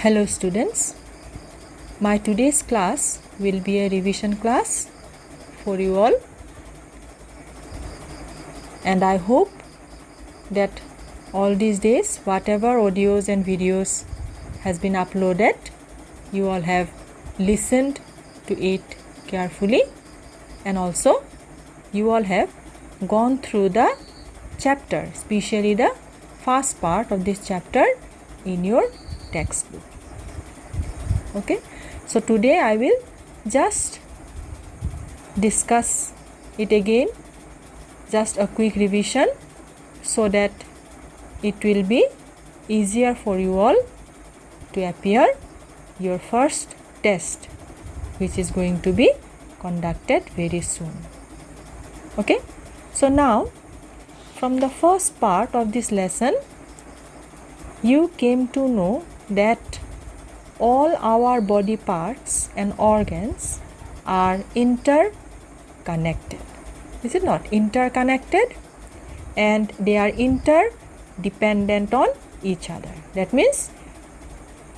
Hello students, my today's class will be a revision class for you all, and I hope that all these days whatever audios and videos has been uploaded, you all have listened to it carefully, and also you all have gone through the chapter, especially the first part of this chapter in your textbook. Okay, so today I will just discuss it again, just a quick revision, so that it will be easier for you all to appear your first test, which is going to be conducted very soon. Okay, so now from the first part of this lesson, you came to know that all our body parts and organs are interconnected. Is it not? Interconnected, and they are interdependent on each other. That means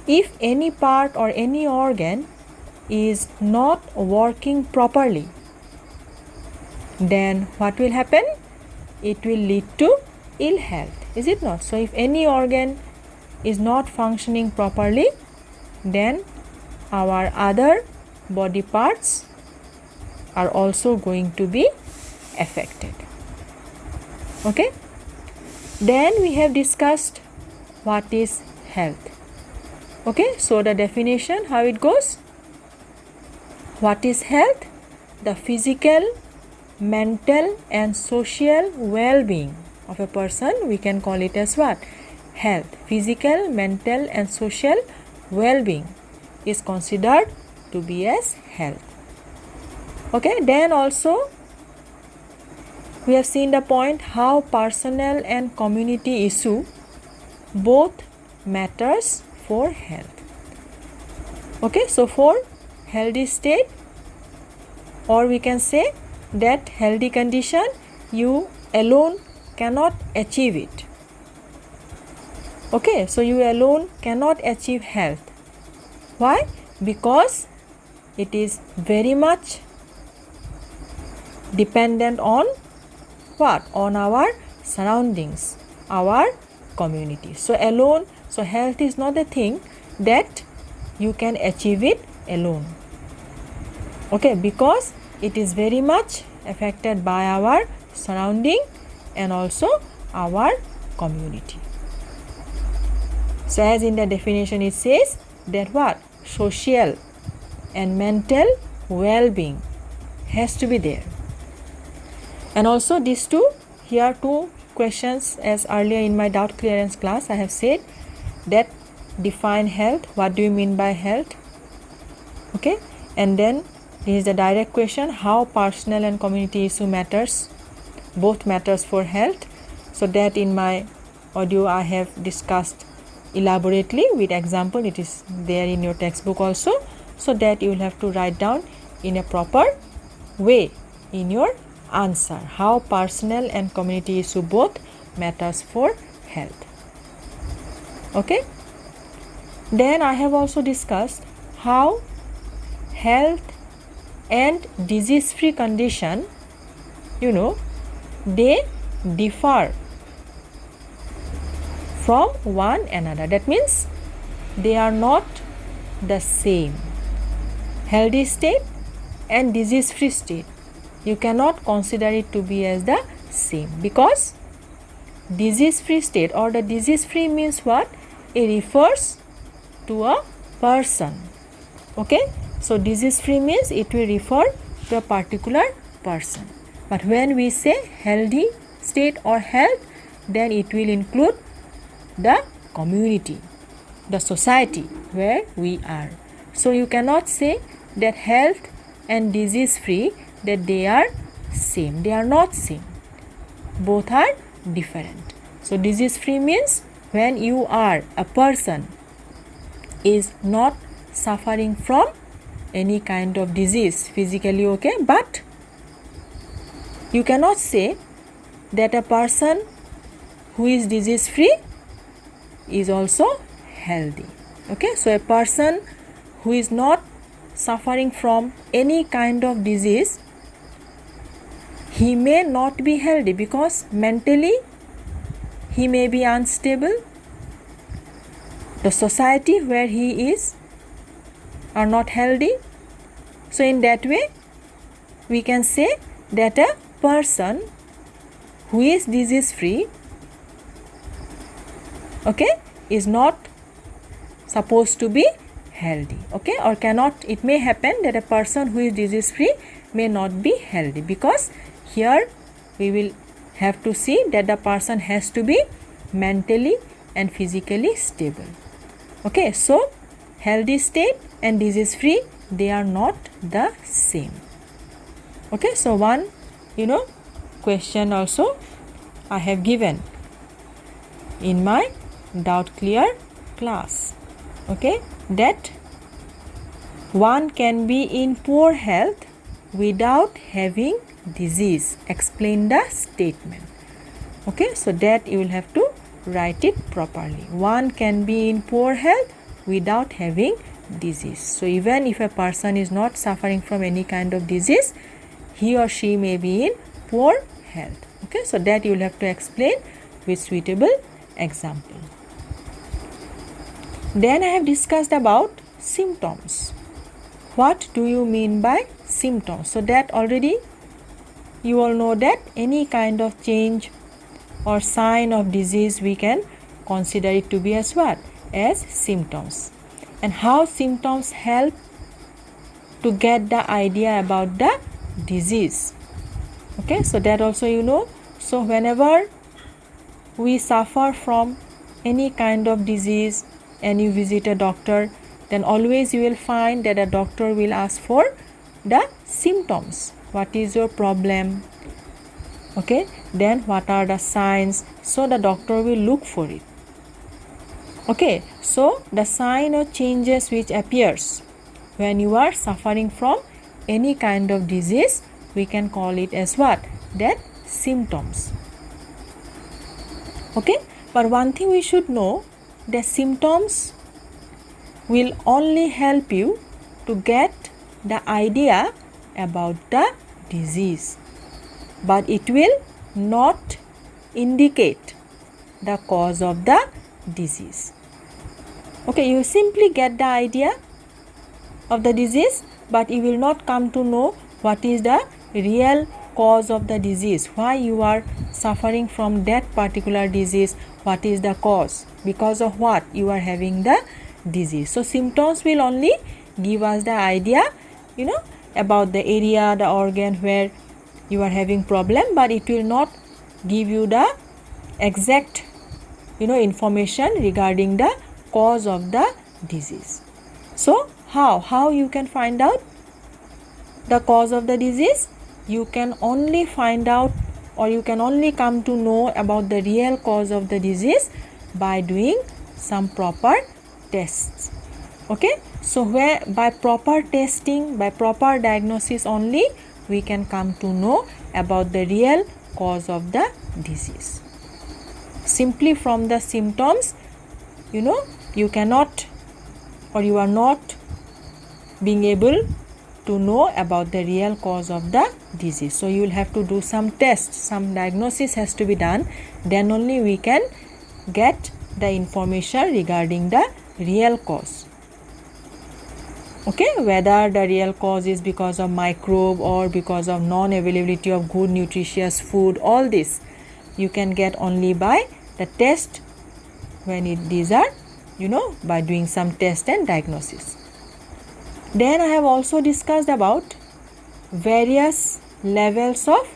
if any part or any organ is not working properly, then what will happen? It will lead to ill health. Is it not? So if any organ is not functioning properly, then our other body parts are also going to be affected. Okay, then we have discussed what is health. Okay, so the definition, how it goes: what is health? The physical, mental and social well-being of a person, we can call it as what? Health. Physical, mental and social well-being is considered to be as health. Okay, then also we have seen the point how personal and community issue both matters for health. Okay, so for healthy state, or we can say that healthy condition, you alone cannot achieve it. Okay, so you alone cannot achieve health. Why? Because it is very much dependent on what? On our surroundings, our community. So alone, so health is not a thing that you can achieve it alone. Okay, because it is very much affected by our surrounding and also our community. So as in the definition it says that what? Social and mental well-being has to be there. And also these two, here two questions, as earlier in my doubt clearance class I have said that define health, what do you mean by health? Okay, and then this is the direct question, how personal and community issue matters, both matters for health. So that in my audio I have discussed elaborately with example, it is there in your textbook also, so that you will have to write down in a proper way in your answer how personal and community issue both matters for health. Okay, then I have also discussed how health and disease free condition, they differ from one another. That means they are not the same. Healthy state and disease free state, you cannot consider it to be as the same, because disease free state or the disease free means what? It refers to a person. Okay, so disease free means it will refer to a particular person. But when we say healthy state or health, then it will include the community, the society where we are. So you cannot say that health and disease free, that they are same. They are not same. Both are different. So disease free means when you are a person is not suffering from any kind of disease physically, okay, but you cannot say that a person who is disease free is also healthy. Okay, so a person who is not suffering from any kind of disease, he may not be healthy because mentally he may be unstable. The society where he is are not healthy. So in that way, we can say that a person who is disease free, okay, is not supposed to be healthy, okay, or cannot, it may happen that a person who is disease free may not be healthy, because here we will have to see that the person has to be mentally and physically stable. Okay, so healthy state and disease free, they are not the same. Okay, so one question also I have given in my doubt clear class, okay, that one can be in poor health without having disease. Explain the statement. Okay, so that you will have to write it properly. One can be in poor health without having disease. So even if a person is not suffering from any kind of disease, he or she may be in poor health. Okay, so that you will have to explain with suitable example. Then I have discussed about symptoms. What do you mean by symptoms? So that already you all know that any kind of change or sign of disease, we can consider it to be as what? As symptoms. And how symptoms help to get the idea about the disease. Okay, so that also you know. So whenever we suffer from any kind of disease and you visit a doctor, then always you will find that a doctor will ask for the symptoms. What is your problem? Okay, then what are the signs? So the doctor will look for it. Okay, so the sign or changes which appears when you are suffering from any kind of disease, we can call it as what? That symptoms. Okay, but one thing we should know, the symptoms will only help you to get the idea about the disease, but it will not indicate the cause of the disease. Okay, you simply get the idea of the disease, but you will not come to know what is the real cause of the disease, why you are suffering from that particular disease, what is the cause, because of what you are having the disease. So symptoms will only give us the idea, about the area, the organ where you are having problem, but it will not give you the exact information regarding the cause of the disease. So how you can find out the cause of the disease? You can only find out, or you can only come to know about the real cause of the disease by doing some proper tests. Okay, so where by proper testing, by proper diagnosis only, we can come to know about the real cause of the disease. Simply from the symptoms, you cannot, or you are not being able to know about the real cause of the disease. So you will have to do some tests, some diagnosis has to be done, then only we can get the information regarding the real cause. Okay, whether the real cause is because of microbe or because of non-availability of good nutritious food, all this you can get only by the test, when these are by doing some test and diagnosis. Then I have also discussed about various levels of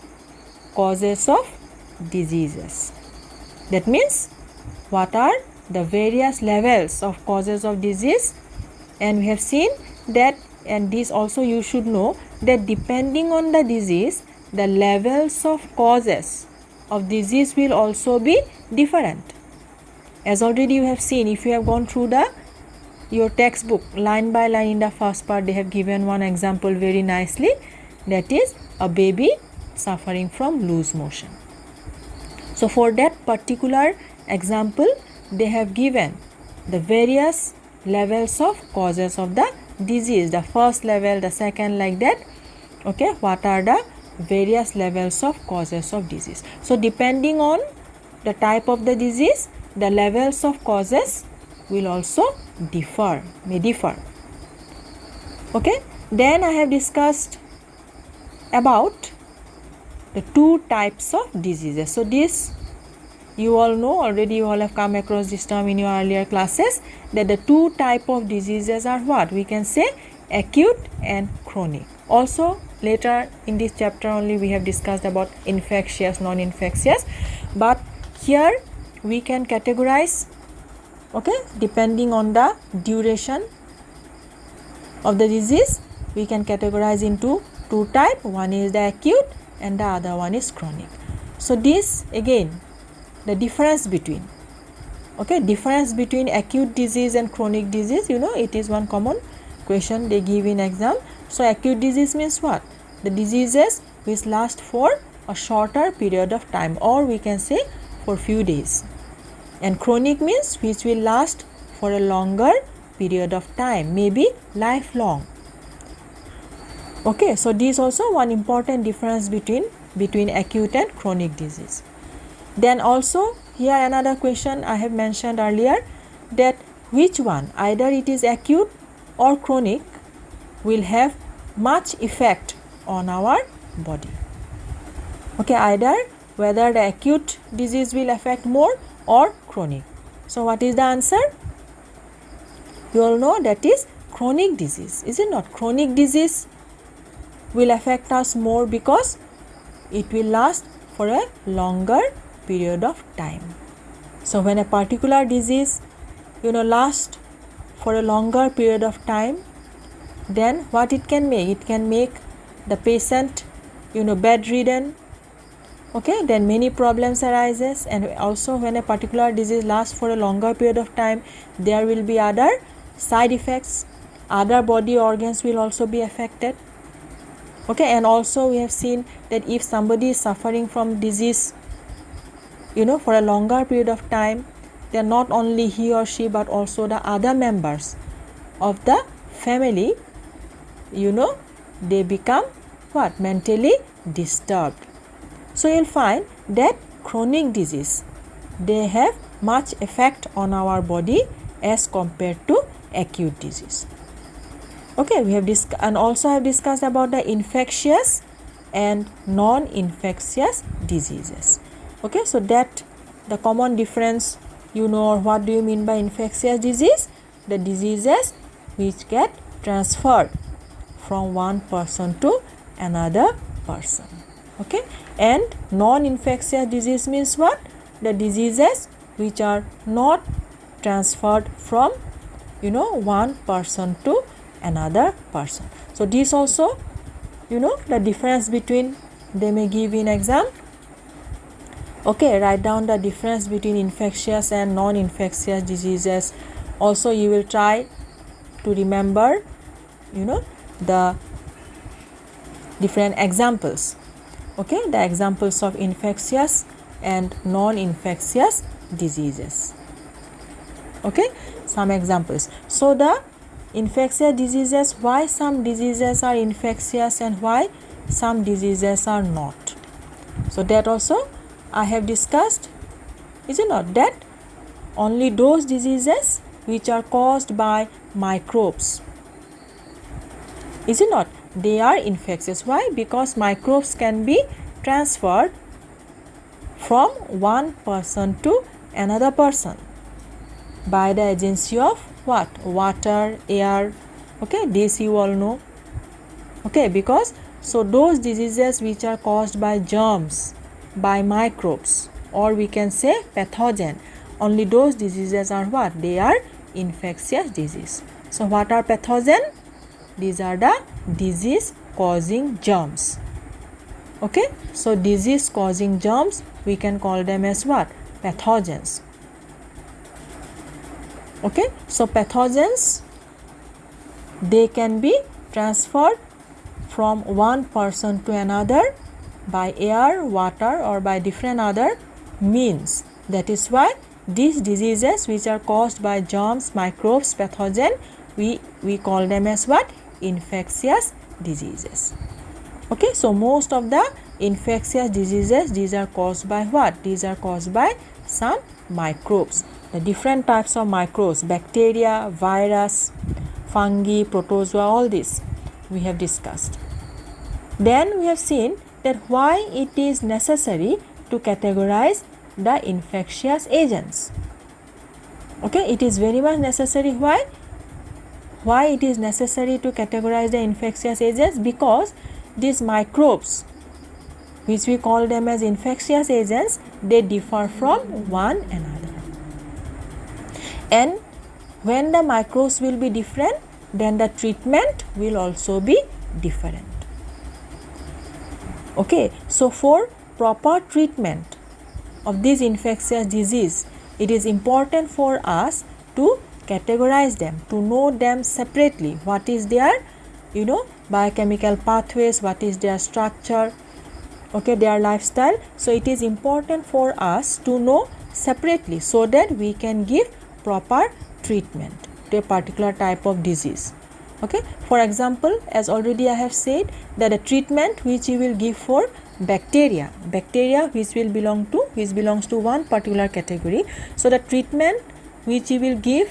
causes of diseases. That means what are the various levels of causes of disease, and we have seen that, and this also you should know, that depending on the disease, the levels of causes of disease will also be different. As already you have seen, if you have gone through your textbook line by line, in the first part they have given one example very nicely, that is a baby suffering from loose motion. So for that particular example, they have given the various levels of causes of the disease. The first level, the second, like that. Okay, what are the various levels of causes of disease? So depending on the type of the disease, the levels of causes will also may differ. Okay, then I have discussed about the two types of diseases. So this you all know already, you all have come across this term in your earlier classes, that the two type of diseases are what? We can say acute and chronic. Also later in this chapter only we have discussed about infectious, non-infectious, but here we can categorize, okay, depending on the duration of the disease, we can categorize into two types. One is the acute and the other one is chronic. So this again, the difference between, okay, difference between acute disease and chronic disease, you know, it is one common question they give in exam. So acute disease means what? The diseases which last for a shorter period of time, or we can say for few days. And chronic means which will last for a longer period of time, maybe lifelong. Okay, so this also one important difference between acute and chronic disease. Then also here another question I have mentioned earlier, that which one, either it is acute or chronic, will have much effect on our body. Okay, either whether the acute disease will affect more or chronic. So what is the answer? You all know that is chronic disease, is it not? Chronic disease will affect us more because it will last for a longer period of time. So when a particular disease, you know, lasts for a longer period of time, then what it can make? It can make the patient, you know, bedridden. Okay, then many problems arises, and also when a particular disease lasts for a longer period of time, there will be other side effects, other body organs will also be affected. Okay, and also we have seen that if somebody is suffering from disease, you know, for a longer period of time, then not only he or she but also the other members of the family, you know, they become what? Mentally disturbed. So you'll find that chronic disease, they have much effect on our body as compared to acute disease. Okay, we have and also have discussed about the infectious and non-infectious diseases. Okay, so that the common difference, you know, or what do you mean by infectious disease? The diseases which get transferred from one person to another person. Okay, and non-infectious disease means what? The diseases which are not transferred from, you know, one person to another person. So this also, you know, the difference between, they may give in exam. Okay, write down the difference between infectious and non-infectious diseases. Also you will try to remember, you know, the different examples. Okay, the examples of infectious and non-infectious diseases. Okay, some examples. So the infectious diseases, why some diseases are infectious and why some diseases are not. So that also I have discussed, is it not, that only those diseases which are caused by microbes, is it not, they are infectious. Why? Because microbes can be transferred from one person to another person by the agency of what? Water, air. Okay, this you all know. Okay, because so those diseases which are caused by germs, by microbes, or we can say pathogen, only those diseases are what? They are infectious disease. So what are pathogen? These are the disease causing germs. Okay, so disease causing germs, we can call them as what? Pathogens. Okay, so pathogens, they can be transferred from one person to another by air, water, or by different other means. That is why these diseases which are caused by germs, microbes, pathogen, we call them as what? Infectious diseases. Okay, so most of the infectious diseases, these are caused by what? These are caused by some microbes. The different types of microbes, bacteria, virus, fungi, protozoa, all this we have discussed. Then we have seen that why it is necessary to categorize the infectious agents. Okay, it is very much necessary. Why? Why it is necessary to categorize the infectious agents? Because these microbes, which we call them as infectious agents, they differ from one another. And when the microbes will be different, then the treatment will also be different. Okay, so for proper treatment of this infectious disease, it is important for us to categorize them, to know them separately. What is their, biochemical pathways, what is their structure, okay, their lifestyle. So it is important for us to know separately so that we can give proper treatment to a particular type of disease. Okay, for example, as already I have said, that the treatment which you will give for bacteria which belongs to one particular category. So the treatment which you will give,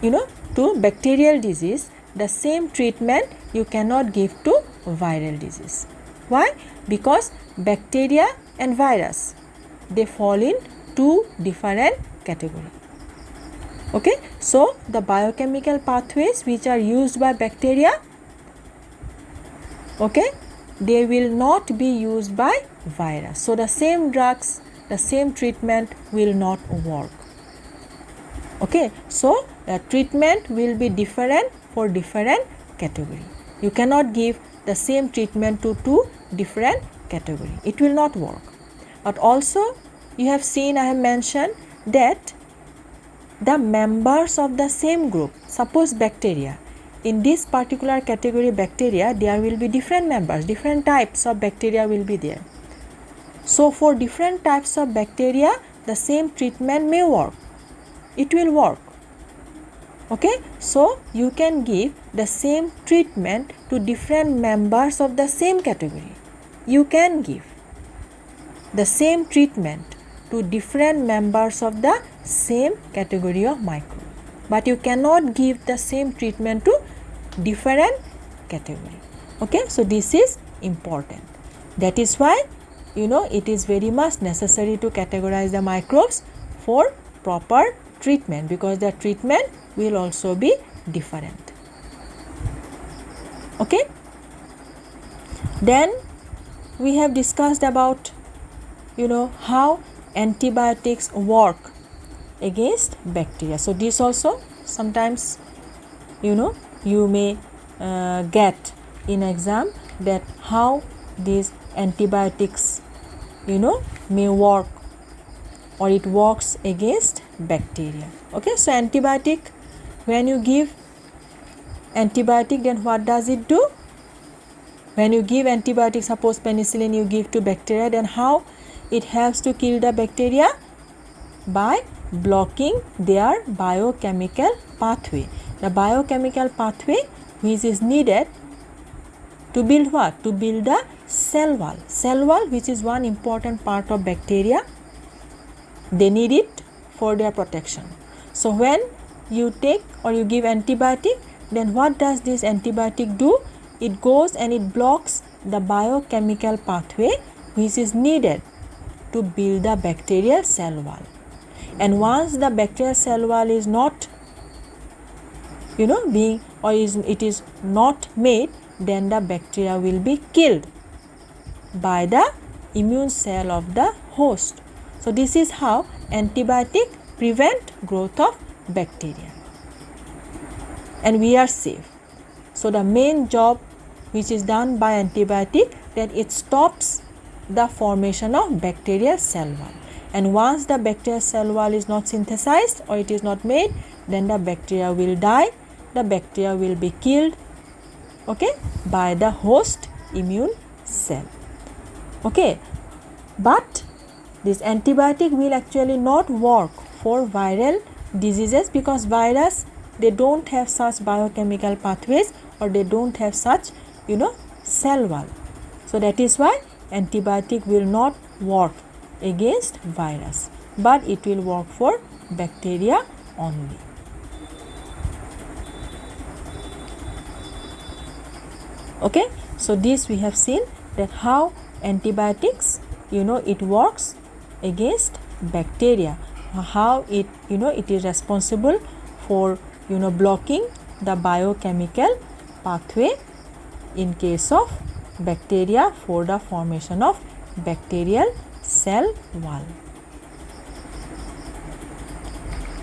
to bacterial disease, the same treatment you cannot give to viral disease. Why? Because bacteria and virus, they fall in two different categories. Okay, so the biochemical pathways which are used by bacteria, okay, they will not be used by virus. So the same drugs, the same treatment will not work. Okay, so the treatment will be different for different category. You cannot give the same treatment to two different category. It will not work. But also you have seen, I have mentioned that the members of the same group, suppose bacteria, in this particular category bacteria, there will be different members, different types of bacteria will be there. So for different types of bacteria, the same treatment may work. It will work. Okay, so you can give the same treatment to different members of the same category. You can give the same treatment to different members of the same category of microbe, but you cannot give the same treatment to different category. Okay, so this is important. That is why it is very much necessary to categorize the microbes for proper treatment, because the treatment will also be different. Okay, then we have discussed about how antibiotics work against bacteria. So this also sometimes you may get in exam, that how these antibiotics may work, or it works against bacteria. Okay, so antibiotic, when you give antibiotic, then what does it do? When you give antibiotic, suppose penicillin you give to bacteria, then how it helps to kill the bacteria? By blocking their biochemical pathway. The biochemical pathway which is needed to build what? To build the cell wall. Cell wall, which is one important part of bacteria. They need it for their protection. So when you take or you give antibiotic, then what does this antibiotic do? It goes and it blocks the biochemical pathway which is needed to build the bacterial cell wall. And once the bacterial cell wall is not it is not made, then the bacteria will be killed by the immune cell of the host. So this is how antibiotic prevent growth of bacteria, and we are safe. So the main job which is done by antibiotic, that it stops the formation of bacterial cell wall, and once the bacterial cell wall is not synthesized or it is not made, then the bacteria will die, the bacteria will be killed, okay, by the host immune cell. Okay, but this antibiotic will actually not work for viral diseases, because virus, they don't have such biochemical pathways, or they don't have such cell wall. So that is why antibiotic will not work against virus, but it will work for bacteria only. Okay, so this we have seen that how antibiotics it works against bacteria, how it it is responsible for blocking the biochemical pathway in case of bacteria for the formation of bacterial cell wall.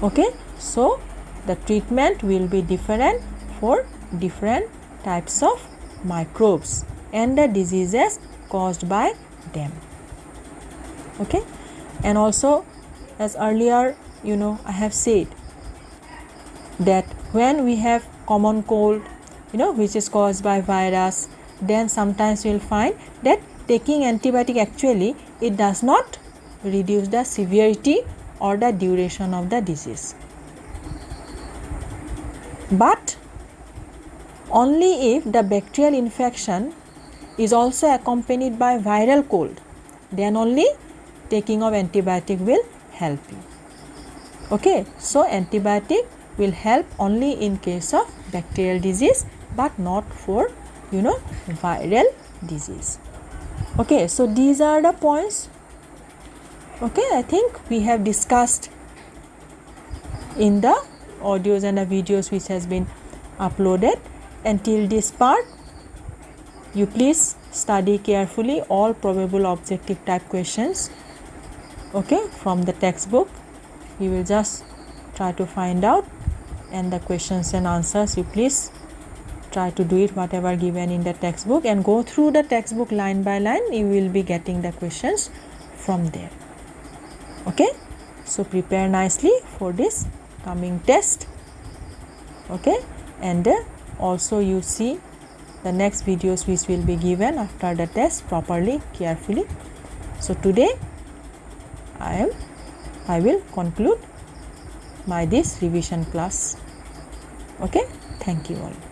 Okay, so the treatment will be different for different types of microbes and the diseases caused by them. Okay, and also as earlier I have said that when we have common cold which is caused by virus, then sometimes we will find that taking antibiotic actually it does not reduce the severity or the duration of the disease, but only if the bacterial infection is also accompanied by viral cold, then only taking of antibiotic will help you. Okay, so antibiotic will help only in case of bacterial disease, but not for viral disease. Okay, so these are the points. Okay, I think we have discussed in the audios and the videos which has been uploaded. Until this part, you please study carefully all probable objective type questions, okay, from the textbook. You will just try to find out, and the questions and answers you please try to do it whatever given in the textbook, and go through the textbook line by line. You will be getting the questions from there. Okay, so prepare nicely for this coming test. Okay, and also you see the next videos which will be given after the test properly, carefully. So today I will conclude my this revision class. Okay, thank you all.